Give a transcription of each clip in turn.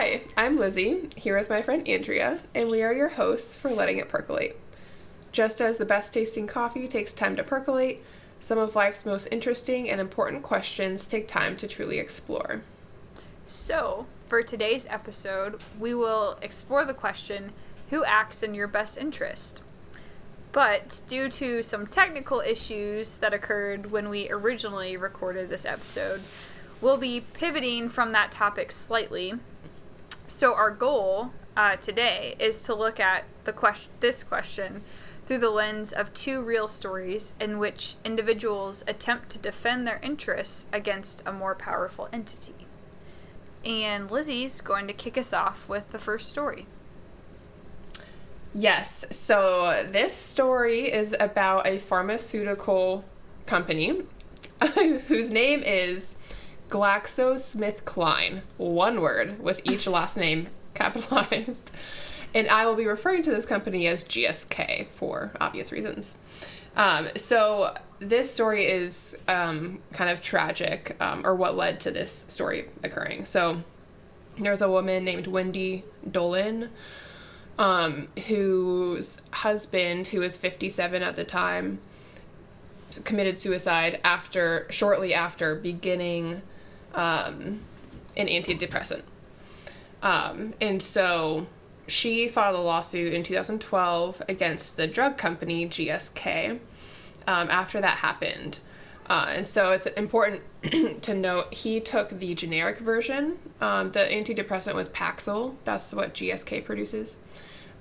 Hi, I'm Lizzie, here with my friend Andrea, and we are your hosts for Letting It Percolate. Just as the best tasting coffee takes time to percolate, some of life's most interesting and important questions take time to truly explore. So, for today's episode, we will explore the question, who acts in your best interest? But due to some technical issues that occurred when we originally recorded this episode, we'll be pivoting from that topic slightly. So our goal today is to look at this question through the lens of two real stories in which individuals attempt to defend their interests against a more powerful entity. And Lizzie's going to kick us off with the first story. Yes, so this story is about a pharmaceutical company whose name is GlaxoSmithKline, one word with each last name capitalized. And I will be referring to this company as GSK for obvious reasons. So this story is kind of tragic, or what led to this story occurring. So there's a woman named Wendy Dolan, whose husband, who was 57 at the time, committed suicide shortly after beginning an antidepressant. And so she filed a lawsuit in 2012 against the drug company GSK after that happened. And so it's important to note he took the generic version. The antidepressant was Paxil. That's what GSK produces.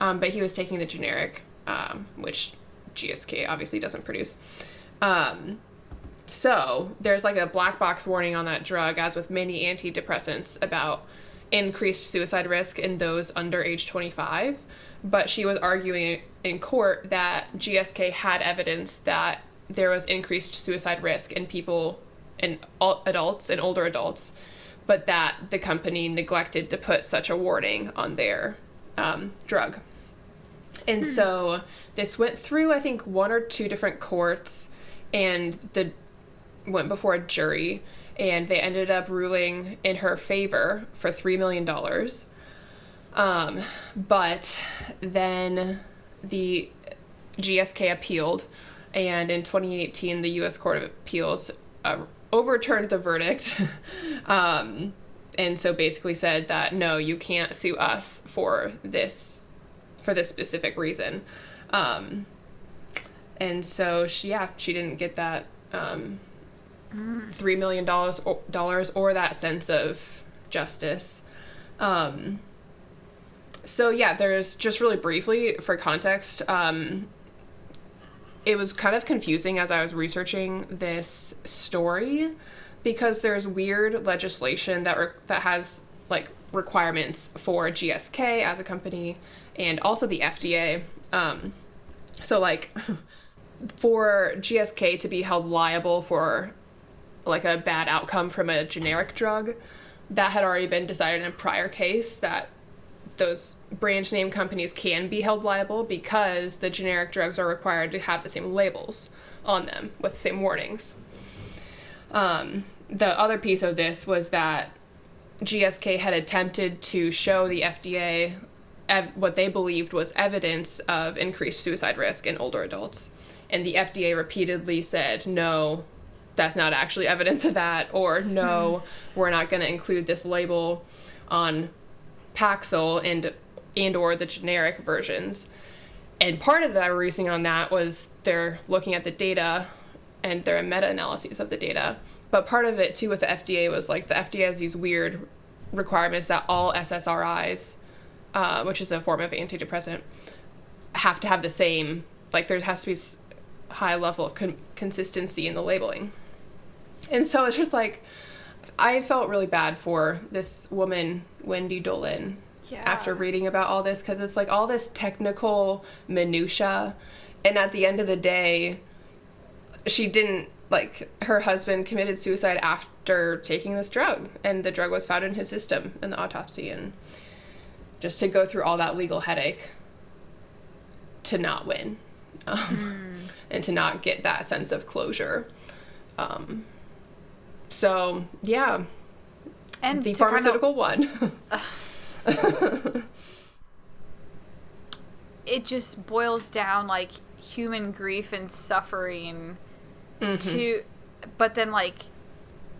But he was taking the generic, which GSK obviously doesn't produce. So there's like a black box warning on that drug, as with many antidepressants, about increased suicide risk in those under age 25. But she was arguing in court that GSK had evidence that there was increased suicide risk in people, in adults and older adults, but that the company neglected to put such a warning on their drug. And so this went through, I think, one or two different courts, and went before a jury, and they ended up ruling in her favor for $3 million. But then the GSK appealed, and in 2018, the U.S. Court of Appeals overturned the verdict, and so basically said that, no, you can't sue us for this specific reason. And so she didn't get that $3 million or that sense of justice. So yeah, there's just really briefly for context, it was kind of confusing as I was researching this story, because there's weird legislation that has like requirements for GSK as a company and also the FDA. So like for GSK to be held liable for like a bad outcome from a generic drug, that had already been decided in a prior case that those brand name companies can be held liable because the generic drugs are required to have the same labels on them with the same warnings. The other piece of this was that GSK had attempted to show the FDA what they believed was evidence of increased suicide risk in older adults. And the FDA repeatedly said, no, that's not actually evidence of that, or no, we're not going to include this label on Paxil and or the generic versions. And part of the reasoning on that was they're looking at the data and their meta-analyses of the data. But part of it, too, with the FDA was like the FDA has these weird requirements that all SSRIs, which is a form of antidepressant, have to have the same, like there has to be high level of consistency in the labeling. And so it's just like, I felt really bad for this woman, Wendy Dolan, after reading about all this, because it's like all this technical minutia, and at the end of the day, she didn't, like, her husband committed suicide after taking this drug, and the drug was found in his system in the autopsy, and just to go through all that legal headache to not win, and to not get that sense of closure. So, yeah. And the pharmaceutical won. It just boils down, like, human grief and suffering to, but then, like,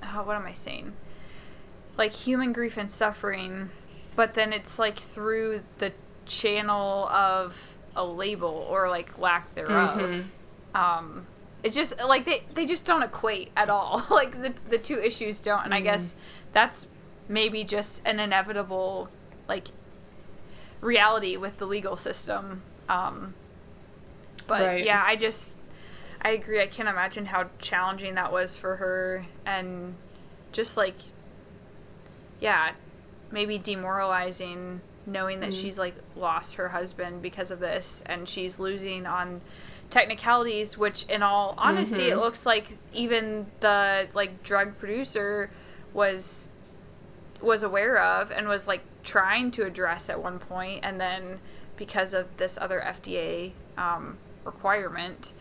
what am I saying? Like, human grief and suffering, but then it's, like, through the channel of a label or, like, lack thereof. It just, like, they just don't equate at all. Like, the two issues don't, and I guess that's maybe just an inevitable, like, reality with the legal system. But right. yeah, I agree. I can't imagine how challenging that was for her, and just, like, yeah, maybe demoralizing knowing that she's, like, lost her husband because of this, and she's losing on technicalities, which, in all honesty, it looks like even the, like, drug producer was aware of and was, like, trying to address at one point, and then because of this other FDA requirement,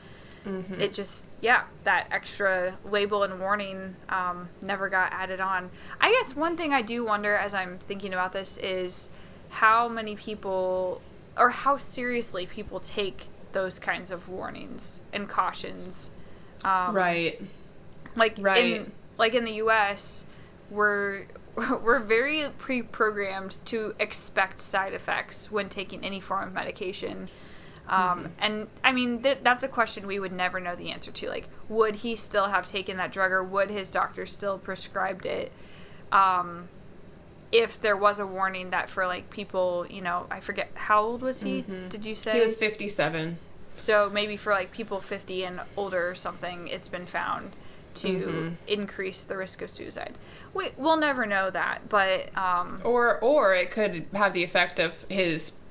it just, that extra label and warning never got added on. I guess one thing I do wonder as I'm thinking about this is how many people, or how seriously people take those kinds of warnings and cautions. Right. Like, in the U.S., we're very pre-programmed to expect side effects when taking any form of medication. And, I mean, that's a question we would never know the answer to. Like, would he still have taken that drug, or would his doctor still prescribed it if there was a warning that for, like, people, you know, I forget, how old was he? Did you say? He was 57. So maybe for, like, people 50 and older or something, it's been found to increase the risk of suicide. We'll never know that, but or it could have the effect of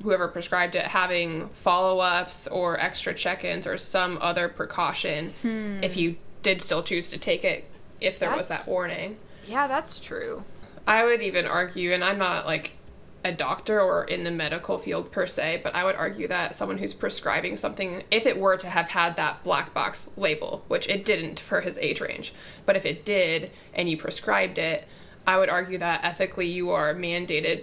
whoever prescribed it having follow-ups or extra check-ins or some other precaution if you did still choose to take it, if there was that warning. Yeah, that's true. I would even argue, and I'm not, like, a doctor or in the medical field per se, but I would argue that someone who's prescribing something, if it were to have had that black box label, which it didn't for his age range, but if it did and you prescribed it, I would argue that ethically you are mandated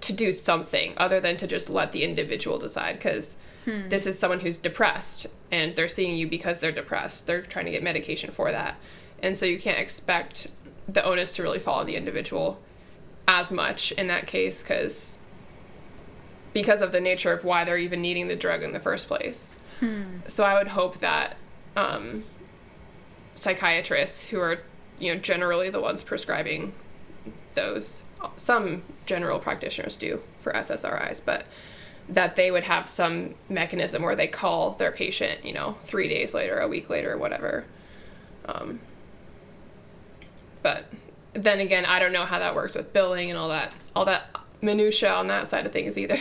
to do something other than to just let the individual decide, because this is someone who's depressed and they're seeing you because they're depressed. They're trying to get medication for that. And so you can't expect the onus to really fall on the individual as much in that case, because of the nature of why they're even needing the drug in the first place. So I would hope that psychiatrists, who are, you know, generally the ones prescribing those, some general practitioners do for SSRIs, but that they would have some mechanism where they call their patient, you know, 3 days later, a week later, whatever. But then again, I don't know how that works with billing and all that minutia on that side of things either.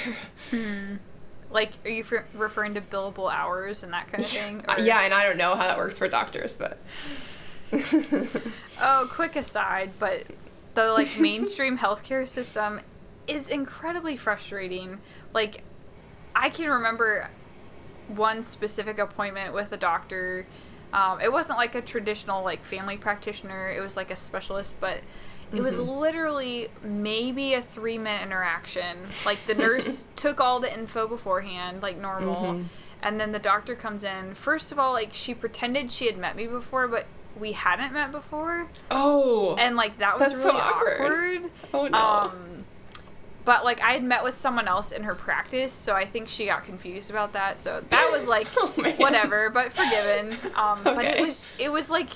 Like, are you referring to billable hours and that kind of thing? Or? Yeah, and I don't know how that works for doctors, but... Oh, quick aside, but the, like, mainstream healthcare system is incredibly frustrating. Like, I can remember one specific appointment with a doctor. It wasn't like a traditional, like, family practitioner. It was like a specialist, but it was literally maybe a 3-minute interaction. Like, the nurse took all the info beforehand, like normal, and then the doctor comes in. First of all, like, she pretended she had met me before, but we hadn't met before. Oh. And, like, that was really so awkward. Oh, no. But, like, I had met with someone else in her practice, so I think she got confused about that. So that was, like, whatever, but forgiven. But it was, like,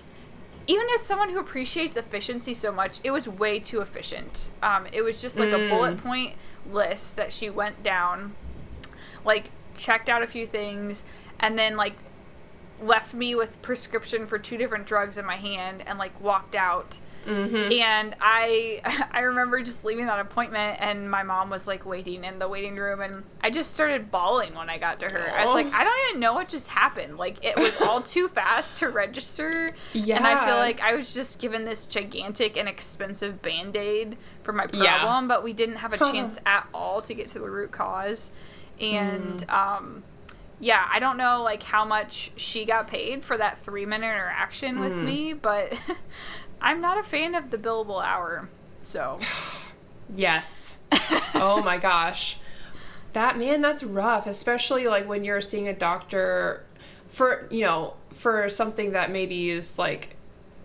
even as someone who appreciates efficiency so much, it was way too efficient. It was just, like, a bullet point list that she went down, like, checked out a few things, and then, like, left me with prescription for 2 different drugs in my hand and, like, walked out. And I remember just leaving that appointment, and my mom was, like, waiting in the waiting room, and I just started bawling when I got to her. I was like, I don't even know what just happened. Like, it was all too fast to register. Yeah. And I feel like I was just given this gigantic and expensive Band-Aid for my problem, but we didn't have a chance at all to get to the root cause. And, yeah, I don't know, like, how much she got paid for that 3-minute interaction with me, but... I'm not a fan of the billable hour, so. Yes. Oh my gosh. That's rough, especially like when you're seeing a doctor for, for something that maybe is like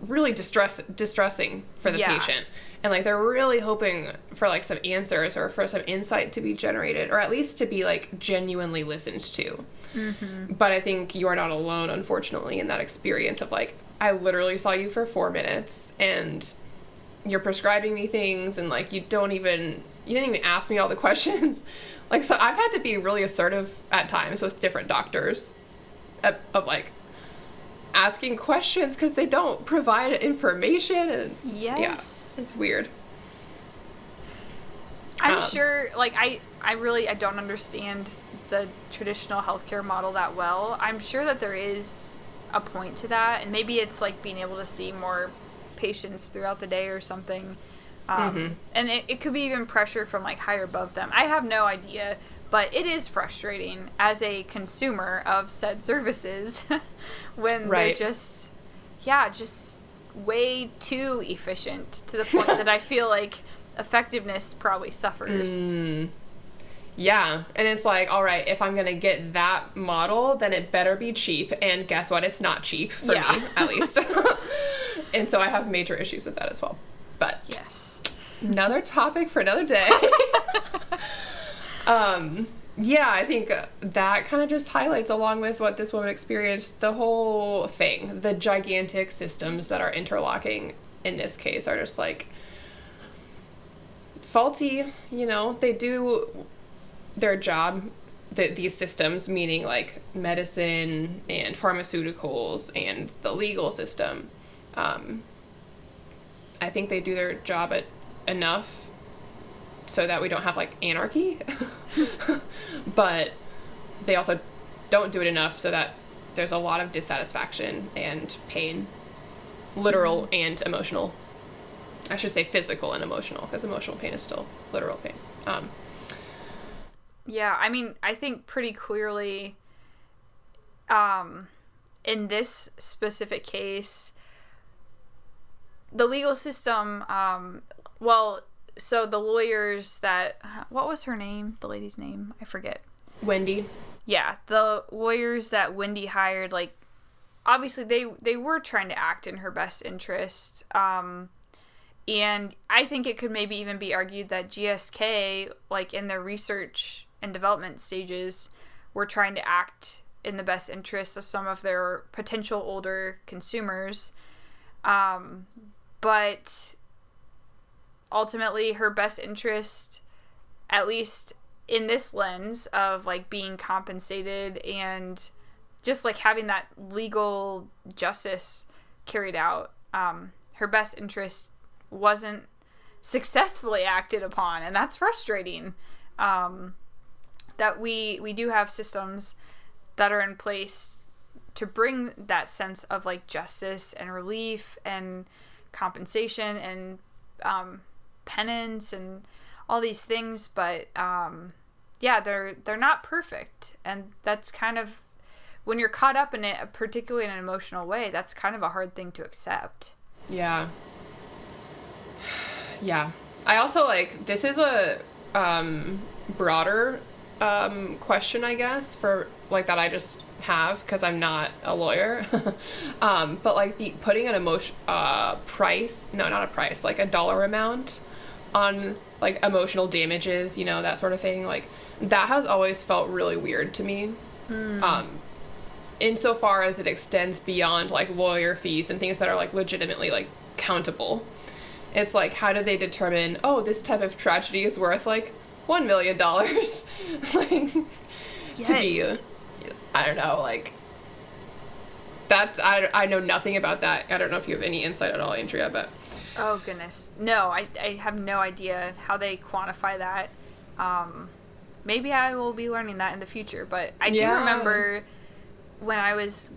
really distressing for the patient. And like they're really hoping for like some answers or for some insight to be generated, or at least to be like genuinely listened to. Mm-hmm. But I think you are not alone, unfortunately, in that experience of like, I literally saw you for 4 minutes and you're prescribing me things, and like you didn't even ask me all the questions. Like, so I've had to be really assertive at times with different doctors of like asking questions because they don't provide information. And yes, it's weird. I'm sure, like, I don't understand the traditional healthcare model that well. I'm sure that there is a point to that, and maybe it's like being able to see more patients throughout the day or something. And it could be even pressure from like higher above them. I have no idea, but it is frustrating as a consumer of said services when they're just way too efficient to the point that I feel like effectiveness probably suffers. Yeah, and it's like, all right, if I'm going to get that model, then it better be cheap, and guess what? It's not cheap for me, at least. And so I have major issues with that as well. But yes, another topic for another day. Yeah, I think that kind of just highlights, along with what this woman experienced, the whole thing. The gigantic systems that are interlocking in this case are just like faulty. They do their job, these systems, meaning like medicine and pharmaceuticals and the legal system. I think they do their job enough so that we don't have like anarchy, but they also don't do it enough so that there's a lot of dissatisfaction and pain, literal and emotional. I should say physical and emotional, because emotional pain is still literal pain. Yeah, I mean, I think pretty clearly, in this specific case, the legal system, so the lawyers that, what was her name? The lady's name? I forget. Wendy. Yeah, the lawyers that Wendy hired, like, obviously they were trying to act in her best interest. And I think it could maybe even be argued that GSK, like, in their research and development stages, were trying to act in the best interest of some of their potential older consumers. But ultimately, her best interest, at least in this lens of like being compensated and just like having that legal justice carried out, her best interest wasn't successfully acted upon, and that's frustrating. That we do have systems that are in place to bring that sense of like justice and relief and compensation and penance and all these things, but they're not perfect, and that's kind of, when you're caught up in it, particularly in an emotional way, that's kind of a hard thing to accept. Yeah. I also, like, this is a broader question, I guess, for like that I just have because I'm not a lawyer. But like the putting an like a dollar amount on like emotional damages, that sort of thing, like that has always felt really weird to me. Insofar as it extends beyond like lawyer fees and things that are like legitimately like countable. It's like, how do they determine, this type of tragedy is worth like $1 million? Like, yes. To be, I don't know, like, that's, I know nothing about that. I don't know if you have any insight at all, Andrea, but. Oh, goodness. No, I have no idea how they quantify that. Maybe I will be learning that in the future, but I do remember when I was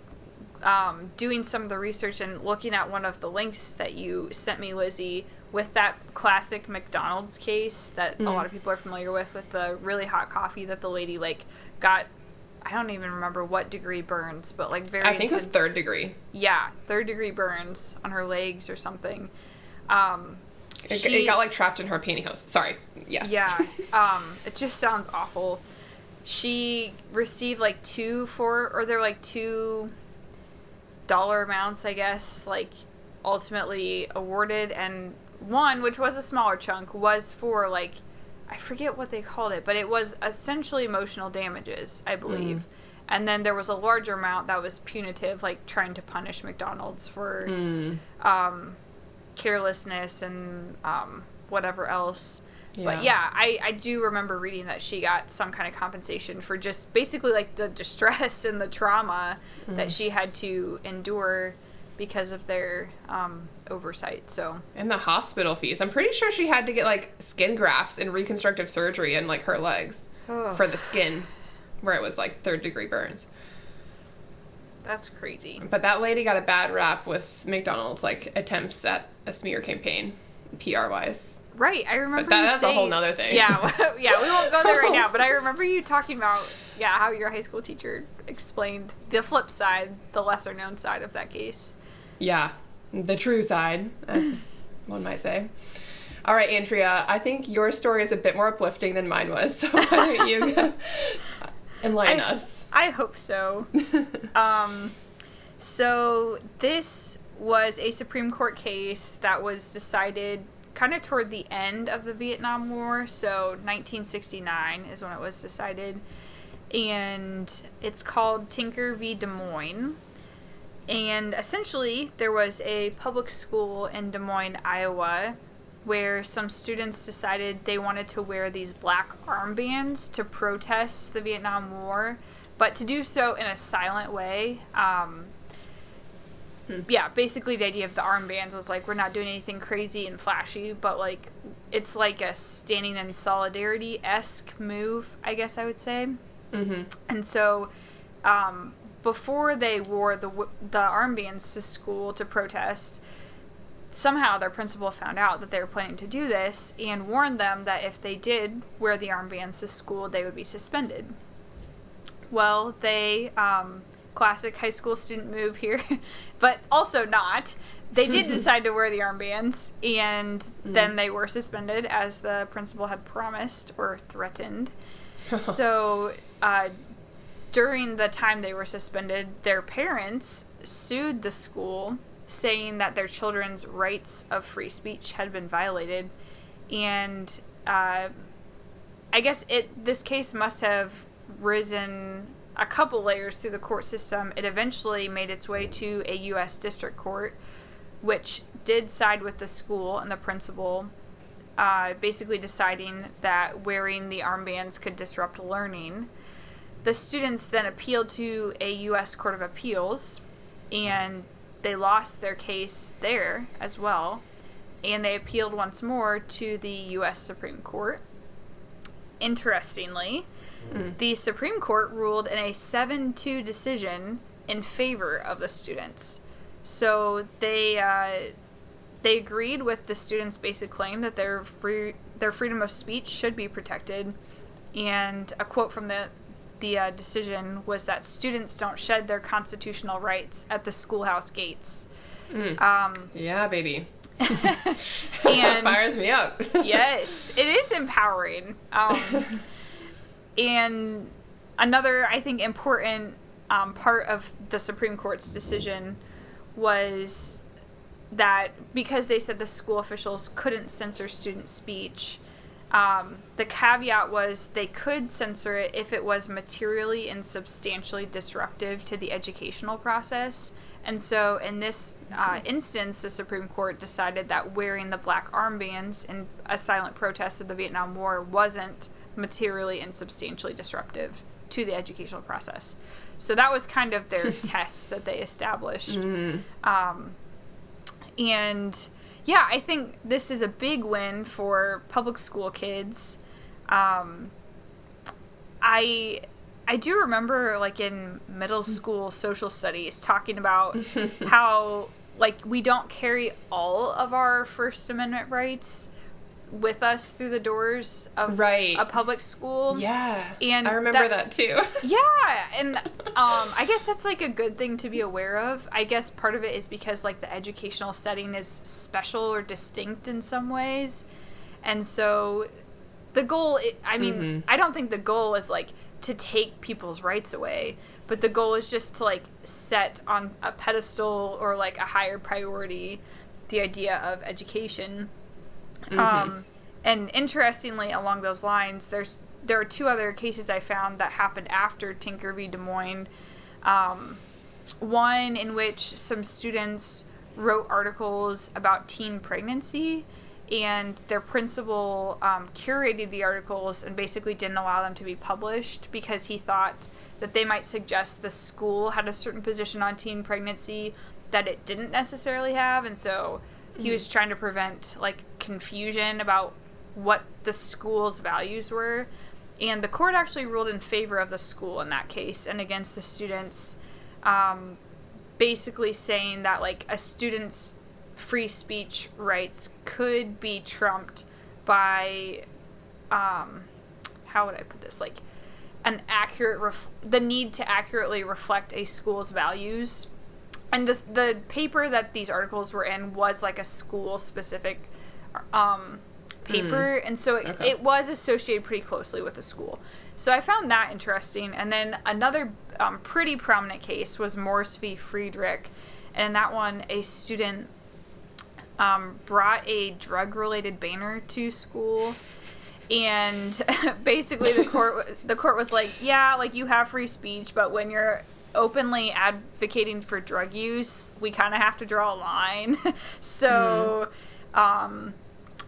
doing some of the research and looking at one of the links that you sent me, Lizzie, with that classic McDonald's case that a lot of people are familiar with the really hot coffee that the lady, like, got, I don't even remember what degree burns, but, like, very I think intense, it was 3rd degree. Yeah, 3rd degree burns on her legs or something. It got, like, trapped in her pantyhose. Sorry. Yes. Yeah. It just sounds awful. She received, like, $2 amounts, I guess, like, ultimately awarded, and one, which was a smaller chunk, was for, like, I forget what they called it, but it was essentially emotional damages, I believe. And then there was a larger amount that was punitive, like trying to punish McDonald's for carelessness and whatever else. Yeah. But yeah, I do remember reading that she got some kind of compensation for just basically like the distress and the trauma that she had to endure because of their oversight. So, and the hospital fees. I'm pretty sure she had to get like skin grafts and reconstructive surgery in like her legs for the skin where it was like 3rd-degree burns. That's crazy. But that lady got a bad rap with McDonald's like attempts at a smear campaign, PR wise. Right, I remember. But that's a whole nother thing. Yeah, yeah, we won't go there right now. But I remember you talking about how your high school teacher explained the flip side, the lesser known side of that case. Yeah, the true side, as one might say. All right, Andrea, I think your story is a bit more uplifting than mine was, so why don't you enlighten us? I hope so. So this was a Supreme Court case that was decided kind of toward the end of the Vietnam War, so 1969 is when it was decided, and it's called Tinker v. Des Moines. And essentially, there was a public school in Des Moines, Iowa, where some students decided they wanted to wear these black armbands to protest the Vietnam War, but to do so in a silent way. Yeah, basically the idea of the armbands was like, we're not doing anything crazy and flashy, but like, it's like a standing in solidarity-esque move, I guess I would say. Mm-hmm. And so, before they wore the armbands to school to protest, somehow their principal found out that they were planning to do this and warned them that if they did wear the armbands to school, they would be suspended. Well, they, classic high school student move here, but also not. They did decide to wear the armbands, and then they were suspended as the principal had promised or threatened. So, during the time they were suspended, their parents sued the school, saying that their children's rights of free speech had been violated. And I guess this case must have risen a couple layers through the court system. It eventually made its way to a U.S. district court, which did side with the school and the principal, basically deciding that wearing the armbands could disrupt learning. The students then appealed to a U.S. Court of Appeals, and they lost their case there as well, and they appealed once more to the U.S. Supreme Court. Interestingly, the Supreme Court ruled in a 7-2 decision in favor of the students. So they agreed with the students' basic claim that their freedom of speech should be protected, and a quote from the decision was that students don't shed their constitutional rights at the schoolhouse gates. Yeah, baby. And fires me up. Yes, it is empowering. And another, I think, important part of the Supreme Court's decision was that because they said the school officials couldn't censor student speech, the caveat was they could censor it if it was materially and substantially disruptive to the educational process. And so in this instance, the Supreme Court decided that wearing the black armbands in a silent protest of the Vietnam War wasn't materially and substantially disruptive to the educational process. So that was kind of their test that they established. And yeah, I think this is a big win for public school kids. I do remember, like, in middle school social studies talking about how, like, we don't carry all of our First Amendment rights with us through the doors of right. a public school. Yeah. And I remember that too. Yeah. And I guess that's like a good thing to be aware of. I guess part of it is because like the educational setting is special or distinct in some ways. And so the goal, I don't think the goal is like to take people's rights away, but the goal is just to like set on a pedestal or like a higher priority the idea of education. And interestingly, along those lines, there are two other cases I found that happened after Tinker v. Des Moines. One in which some students wrote articles about teen pregnancy, and their principal curated the articles and basically didn't allow them to be published because he thought that they might suggest the school had a certain position on teen pregnancy that it didn't necessarily have, and so he was trying to prevent like confusion about what the school's values were. And the court actually ruled in favor of the school in that case and against the students, basically saying that like a student's free speech rights could be trumped by, how would I put this, like an accurate the need to accurately reflect a school's values. And the paper that these articles were in was like a school specific paper, and so it was associated pretty closely with the school. So I found that interesting. And then another pretty prominent case was Morse v. Friedrich, and in that one a student brought a drug-related banner to school, and basically the court was like, yeah, like you have free speech, but when you're openly advocating for drug use, we kind of have to draw a line. So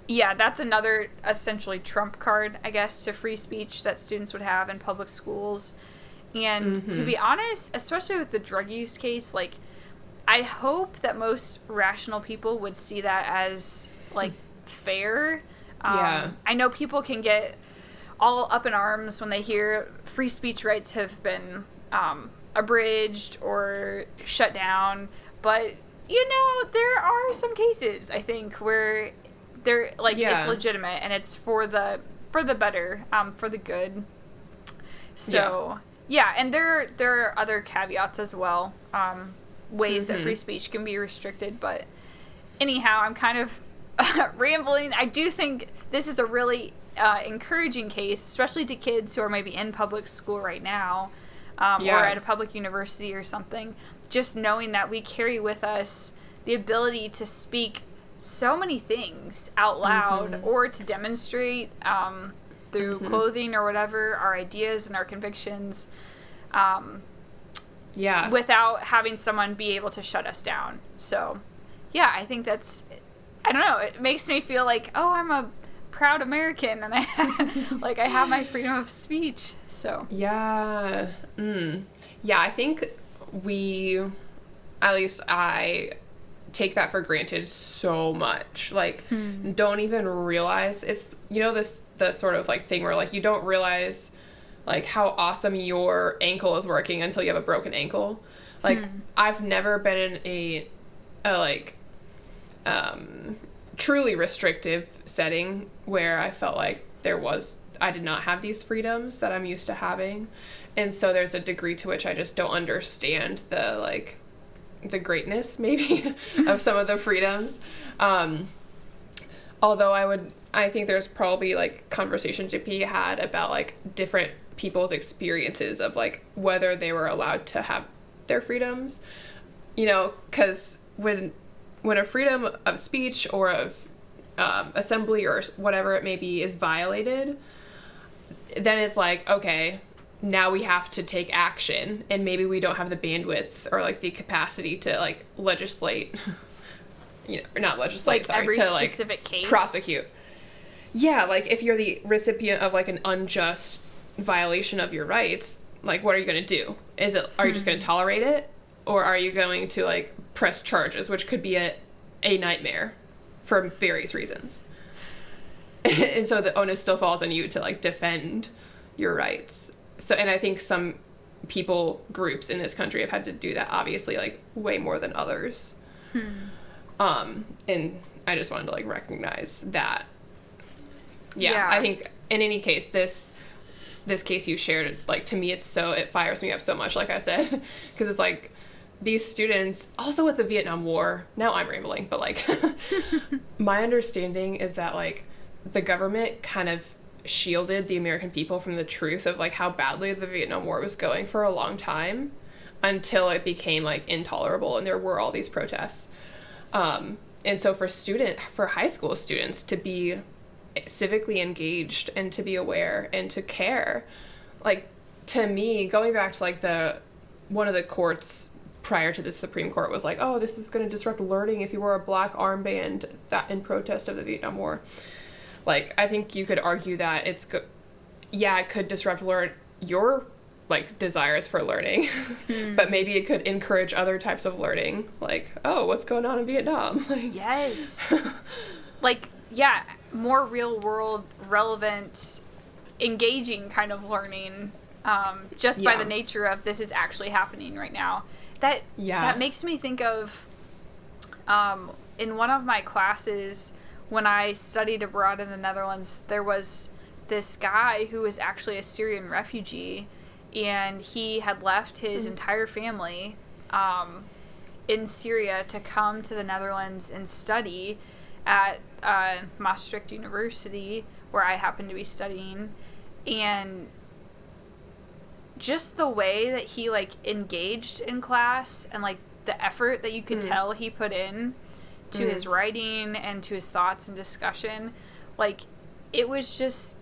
yeah, that's another essentially trump card, I guess, to free speech that students would have in public schools. And to be honest, especially with the drug use case, like I hope that most rational people would see that as like fair. I know people can get all up in arms when they hear free speech rights have been abridged or shut down, but you know, there are some cases I think where they're like it's legitimate and it's for the better, for the good. So yeah, and there are other caveats as well, ways that free speech can be restricted. But anyhow, I'm kind of rambling. I do think this is a really encouraging case, especially to kids who are maybe in public school right now, or at a public university or something. Just knowing that we carry with us the ability to speak so many things out loud or to demonstrate through clothing or whatever our ideas and our convictions without having someone be able to shut us down. So yeah, I think that's, I don't know, it makes me feel like, oh, I'm a proud American and I have my freedom of speech. So yeah, I think at least I take that for granted so much. Like, don't even realize it's, you know, the sort of like thing where like you don't realize like how awesome your ankle is working until you have a broken ankle. Like, I've never been in a like truly restrictive setting where I felt like I did not have these freedoms that I'm used to having. And so there's a degree to which I just don't understand the greatness maybe of some of the freedoms. Although I think there's probably like conversation to be had about like different people's experiences of like whether they were allowed to have their freedoms, you know, because when a freedom of speech or of assembly or whatever it may be is violated, then it's like, okay, now we have to take action, and maybe we don't have the bandwidth or like the capacity to like legislate, you know, or not legislate, like sorry, every to like specific case. Prosecute. Yeah, like if you're the recipient of like an unjust violation of your rights, like what are you going to do? Are you just going to tolerate it, or are you going to like press charges, which could be a nightmare for various reasons. And so the onus still falls on you to like defend your rights. So, and I think some groups in this country have had to do that, obviously, like way more than others. And I just wanted to like recognize that Yeah. I think in any case, this case you shared, like, to me, it fires me up so much, like I said, because it's like these students, also with the Vietnam War, now I'm rambling, but like my understanding is that like the government kind of shielded the American people from the truth of like how badly the Vietnam War was going for a long time until it became like intolerable and there were all these protests. And so for high school students to be civically engaged and to be aware and to care, like, to me, going back to like one of the courts prior to the Supreme Court was like, oh, this is going to disrupt learning if you wore a black armband that in protest of the Vietnam War. Like, I think you could argue that it could disrupt your like desires for learning, but maybe it could encourage other types of learning, like, oh, what's going on in Vietnam? Like, yes. Like, yeah, more real world relevant, engaging kind of learning, just by the nature of this is actually happening right now. That makes me think of, in one of my classes when I studied abroad in the Netherlands, there was this guy who was actually a Syrian refugee, and he had left his entire family in Syria to come to the Netherlands and study at Maastricht University, where I happened to be studying. And just the way that he like engaged in class and like the effort that you could tell he put in to his writing and to his thoughts and discussion, like, it was just,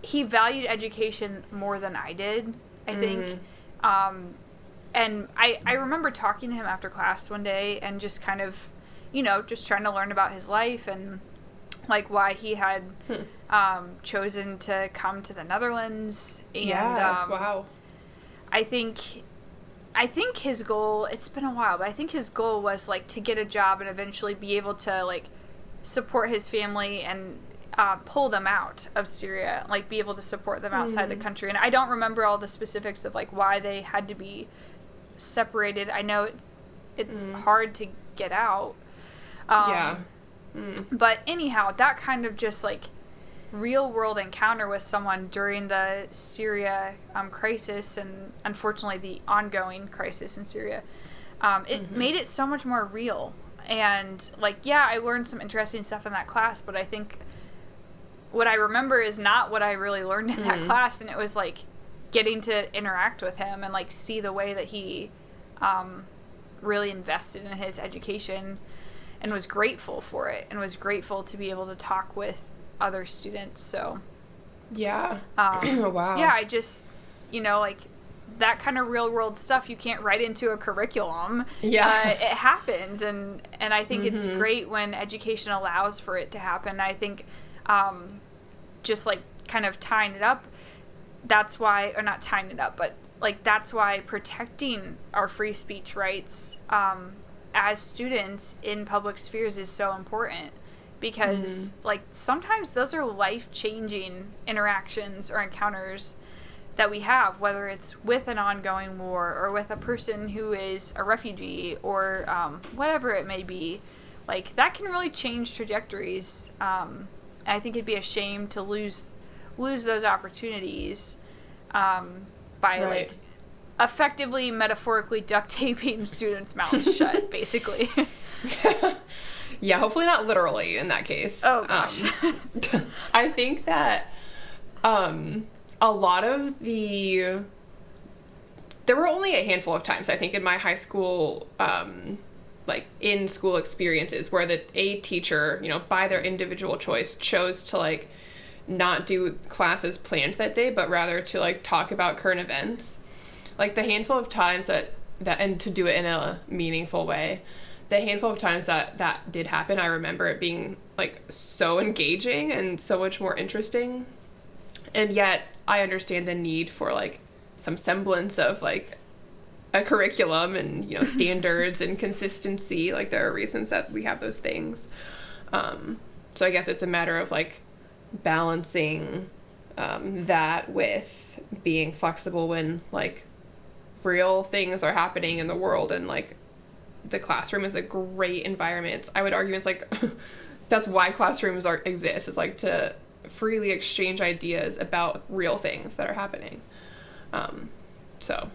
he valued education more than I did, I think. And I remember talking to him after class one day and just kind of, you know, just trying to learn about his life and like why he had chosen to come to the Netherlands. And wow. I think his goal, it's been a while, but I think his goal was like to get a job and eventually be able to like support his family and pull them out of Syria, like be able to support them outside the country. And I don't remember all the specifics of like why they had to be separated. I know it's hard to get out. But anyhow, that kind of just like real world encounter with someone during the Syria crisis, and unfortunately the ongoing crisis in Syria, it made it so much more real. And like, yeah, I learned some interesting stuff in that class, but I think what I remember is not what I really learned in that class. And it was like getting to interact with him and like see the way that he really invested in his education and was grateful for it and was grateful to be able to talk with other students. So wow. Yeah, I just, you know, like that kind of real world stuff you can't write into a curriculum. It happens, and I think it's great when education allows for it to happen. I think just like kind of tying it up, that's why, or not tying it up, but like that's why protecting our free speech rights as students in public spheres is so important. Because, like, sometimes those are life-changing interactions or encounters that we have, whether it's with an ongoing war or with a person who is a refugee or whatever it may be. Like, that can really change trajectories. And I think it'd be a shame to lose those opportunities by, like, effectively, metaphorically duct taping students' mouths shut, basically. Yeah, hopefully not literally in that case. Oh, gosh. I think that a lot of there were only a handful of times, I think, in my high school, like, in-school experiences where a teacher, you know, by their individual choice, chose to, like, not do classes planned that day, but rather to, like, talk about current events. Like, the handful of times that and to do it in a meaningful way, the handful of times that did happen, I remember it being, like, so engaging and so much more interesting. And yet, I understand the need for, like, some semblance of, like, a curriculum and, you know, standards and consistency. Like, there are reasons that we have those things. So I guess it's a matter of, like, balancing that with being flexible when, like, real things are happening in the world, and, like, the classroom is a great environment. I would argue it's like that's why classrooms exist, is like to freely exchange ideas about real things that are happening. So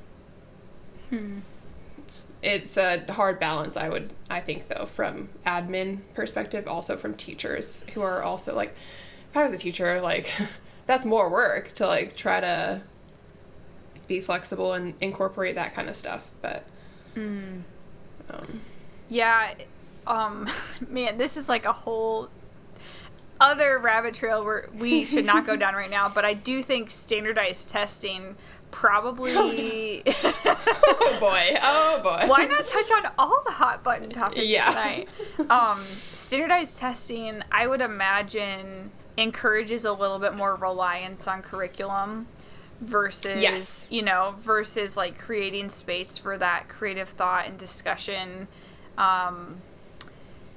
it's a hard balance, I think, though, from admin perspective, also from teachers who are also like, if I was a teacher, like, that's more work to like try to be flexible and incorporate that kind of stuff. But yeah, man, this is like a whole other rabbit trail where we should not go down right now, but I do think standardized testing probably oh boy why not touch on all the hot button topics tonight? Standardized testing, I would imagine, encourages a little bit more reliance on curriculum versus versus like creating space for that creative thought and discussion,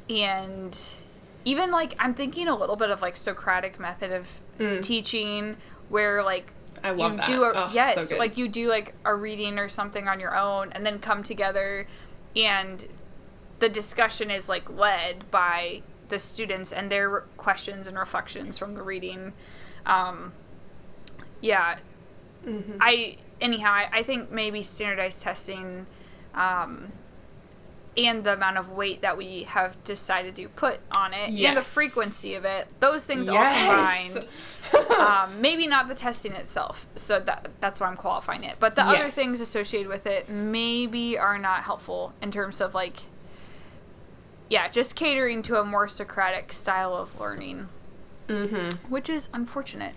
and even like I'm thinking a little bit of like Socratic method of teaching, where like I love you that. do So good. like you do like a reading or something on your own, and then come together, and the discussion is like led by the students and their questions and reflections from the reading. I think maybe standardized testing, and the amount of weight that we have decided to put on it, and the frequency of it, those things all combined. Maybe not the testing itself, so that's why I'm qualifying it. But the other things associated with it maybe are not helpful in terms of like, just catering to a more Socratic style of learning, which is unfortunate.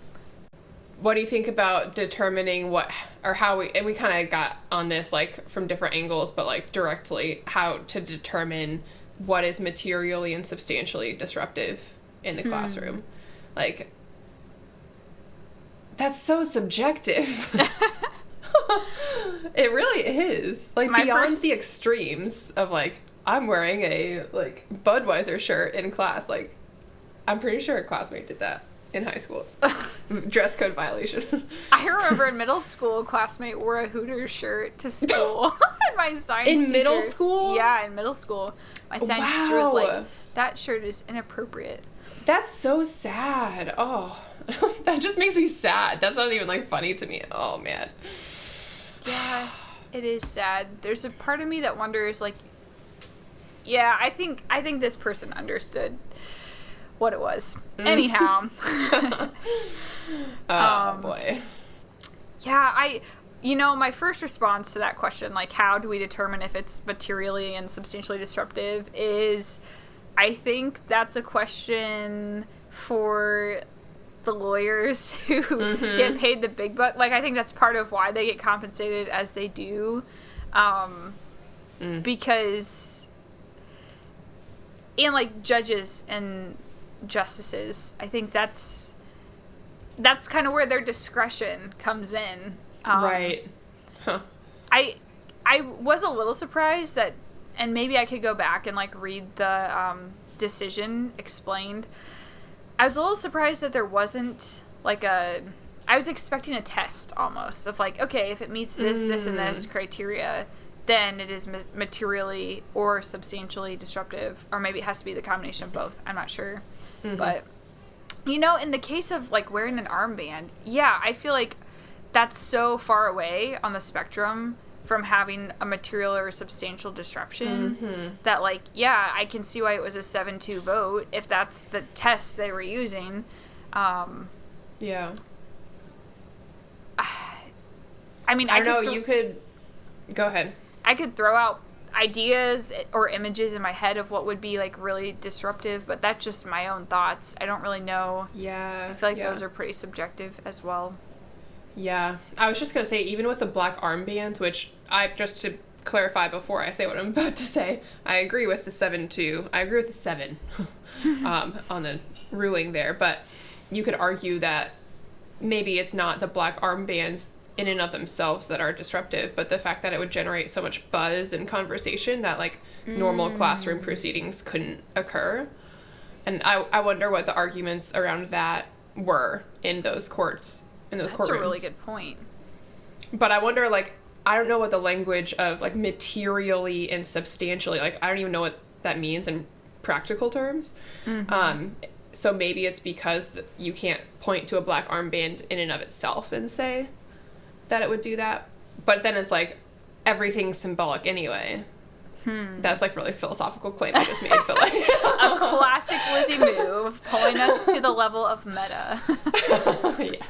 What do you think about determining what or how and we kind of got on this like from different angles, but like directly how to determine what is materially and substantially disruptive in the classroom? Like, that's so subjective. It really is. Like, beyond the extremes of like, I'm wearing a like Budweiser shirt in class. Like, I'm pretty sure a classmate did that in high school. Dress code violation. I remember in middle school, a classmate wore a Hooters shirt to school. And my science teacher, middle school? Yeah, in middle school. My science teacher was like, that shirt is inappropriate. That's so sad. Oh, that just makes me sad. That's not even like funny to me. Oh, man. Yeah, it is sad. There's a part of me that wonders, like, yeah, I think this person understood what it was. Anyhow. Oh, boy. Yeah, my first response to that question, like, how do we determine if it's materially and substantially disruptive, is I think that's a question for the lawyers who get paid the big buck. Like, I think that's part of why they get compensated as they do. Because, and, like, judges and justices, I think that's kind of where their discretion comes in. Right. Huh. I was a little surprised that, and maybe I could go back and like read the decision explained. I was a little surprised that there wasn't like I was expecting a test almost of like, okay, if it meets this, this, and this criteria, then it is materially or substantially disruptive, or maybe it has to be the combination of both. I'm not sure. But, in the case of like wearing an armband, I feel like that's so far away on the spectrum from having a material or substantial disruption that like, I can see why it was a 7-2 vote if that's the test they were using. I mean, I don't know, you could go ahead. I could throw out ideas or images in my head of what would be like really disruptive, but that's just my own thoughts. I don't really know. I feel like those are pretty subjective as well. I was just gonna say, even with the black armbands, which just to clarify before I say what I'm about to say, I agree with the 7-2. I agree with the 7 on the ruling there, but you could argue that maybe it's not the black armbands in and of themselves that are disruptive, but the fact that it would generate so much buzz and conversation that like normal classroom proceedings couldn't occur. And I wonder what the arguments around that were in those courts, in those courtrooms. That's a really good point. But I wonder, like, I don't know what the language of like materially and substantially, like I don't even know what that means in practical terms. so maybe it's because you can't point to a black armband in and of itself and say that it would do that. But then it's like, everything's symbolic anyway. That's like really philosophical claim I just made, but like a classic Lizzie move, pulling us to the level of meta. Yes.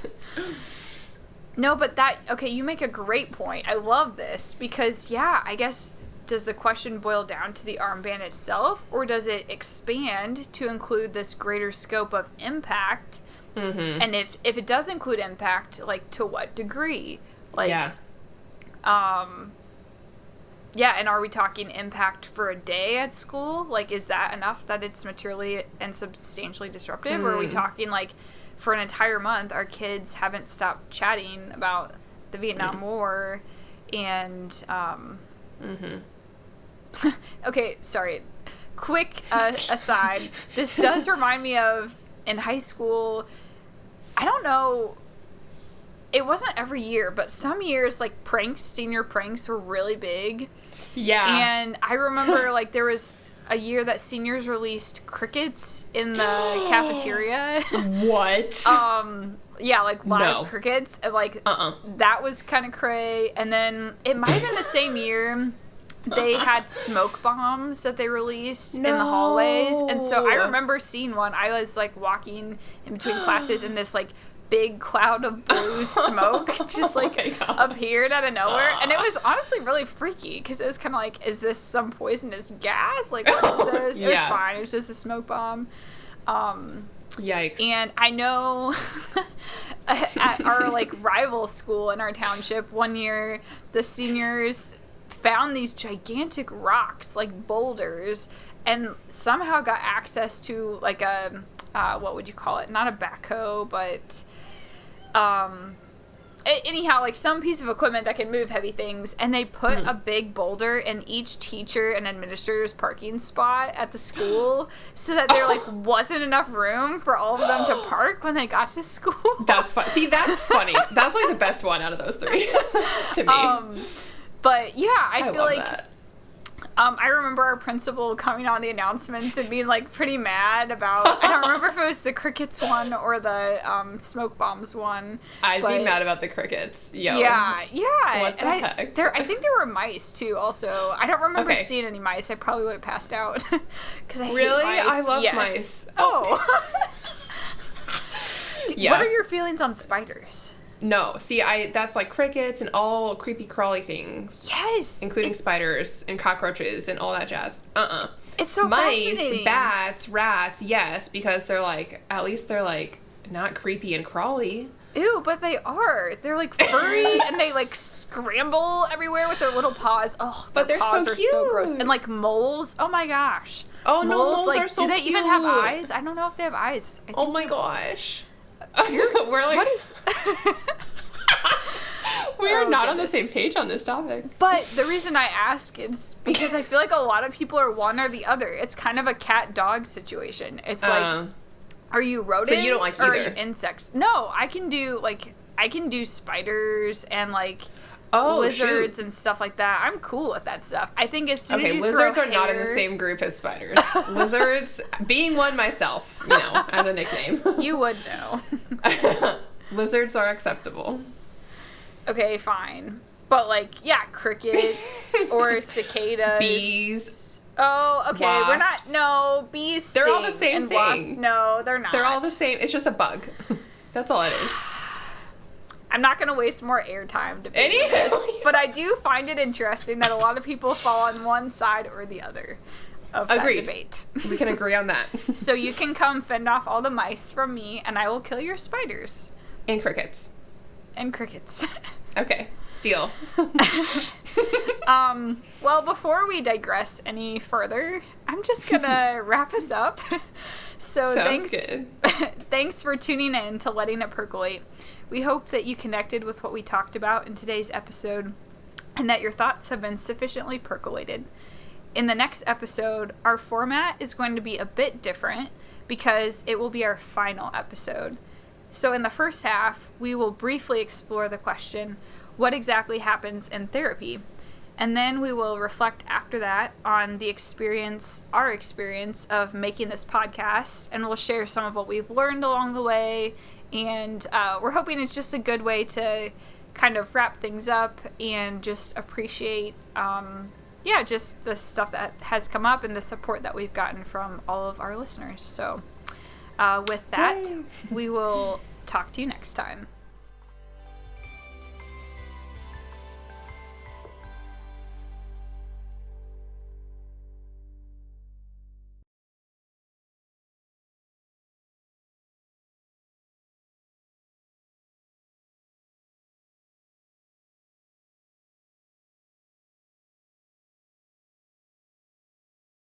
No, but okay, you make a great point. I love this because, yeah, I guess, does the question boil down to the armband itself, or does it expand to include this greater scope of impact? Mm-hmm. And if it does include impact, like, to what degree? Like, yeah, and are we talking impact for a day at school? Like, is that enough that it's materially and substantially disruptive? Or are we talking, like, for an entire month, our kids haven't stopped chatting about the Vietnam War and, okay, sorry. Quick aside. This does remind me of, in high school, I don't know, it wasn't every year, but some years, like, senior pranks were really big. Yeah. And I remember, like, there was a year that seniors released crickets in the cafeteria. What? Yeah, like, live crickets. And, like, that was kind of cray. And then it might have been the same year they had smoke bombs that they released in the hallways. And so I remember seeing one. I was, like, walking in between classes, and this, like, big cloud of blue smoke just, like, appeared out of nowhere. And it was honestly really freaky because it was kind of like, is this some poisonous gas? Like, what is this? It was fine. It was just a smoke bomb. Yikes. And I know at our, like, rival school in our township, one year the seniors found these gigantic rocks, like boulders, and somehow got access to, like, a what would you call it? Not a backhoe, but anyhow, like, some piece of equipment that can move heavy things, and they put a big boulder in each teacher and administrator's parking spot at the school so that there, like, wasn't enough room for all of them to park when they got to school. That's fun. See, that's funny. That's, like, the best one out of those three to me. But yeah, I feel love like that. I remember our principal coming on the announcements and being, like, pretty mad about, I don't remember if it was the crickets one or the smoke bombs one. I'd be mad about the crickets. Yo. Yeah. What the heck? I think there were mice, too, also. I don't remember seeing any mice. I probably would have passed out. Because I hate mice. I love mice. Oh. What are your feelings on spiders? No, see, that's like crickets and all creepy crawly things. Yes. Including spiders and cockroaches and all that jazz. It's so Mice, fascinating. bats, rats, yes, because they're like, at least they're like not creepy and crawly. Ew, but they are. They're, like, furry and they, like, scramble everywhere with their little paws. Oh, but their paws so are cute. So gross. And, like, moles. Oh my gosh. Oh no, moles like, are so cute. Do they cute. even have eyes? I don't know if they have eyes. Oh my gosh. We're like, what is? We are not on the same page on this topic. But the reason I ask is because I feel like a lot of people are one or the other. It's kind of a cat-dog situation. It's like, are you rodents, so you don't like or either. Are you insects? No, I can do spiders and, like, lizards and stuff like that. I'm cool with that stuff. I think as soon as you lizards throw are not in the same group as spiders. Lizards, being one myself, as a nickname. You would know. Lizards are acceptable. Okay, fine. But, like, yeah, crickets or cicadas. Bees. Oh, okay. Wasps. We're not. No, bees sting. They're all the same and thing. Wasps, no, they're not. They're all the same. It's just a bug. That's all it is. I'm not going to waste more airtime debating this, but I do find it interesting that a lot of people fall on one side or the other of that debate. We can agree on that. So you can come fend off all the mice from me, and I will kill your spiders. And crickets. And crickets. Okay. Deal. Well, before we digress any further, I'm just going to wrap us up. So Sounds good. Thanks for tuning in to Letting It Percolate. We hope that you connected with what we talked about in today's episode and that your thoughts have been sufficiently percolated. In the next episode, our format is going to be a bit different because it will be our final episode. So in the first half, we will briefly explore the question, what exactly happens in therapy? And then we will reflect after that on our experience of making this podcast, and we'll share some of what we've learned along the way. And we're hoping it's just a good way to kind of wrap things up and just appreciate, just the stuff that has come up and the support that we've gotten from all of our listeners. So with that, we will talk to you next time.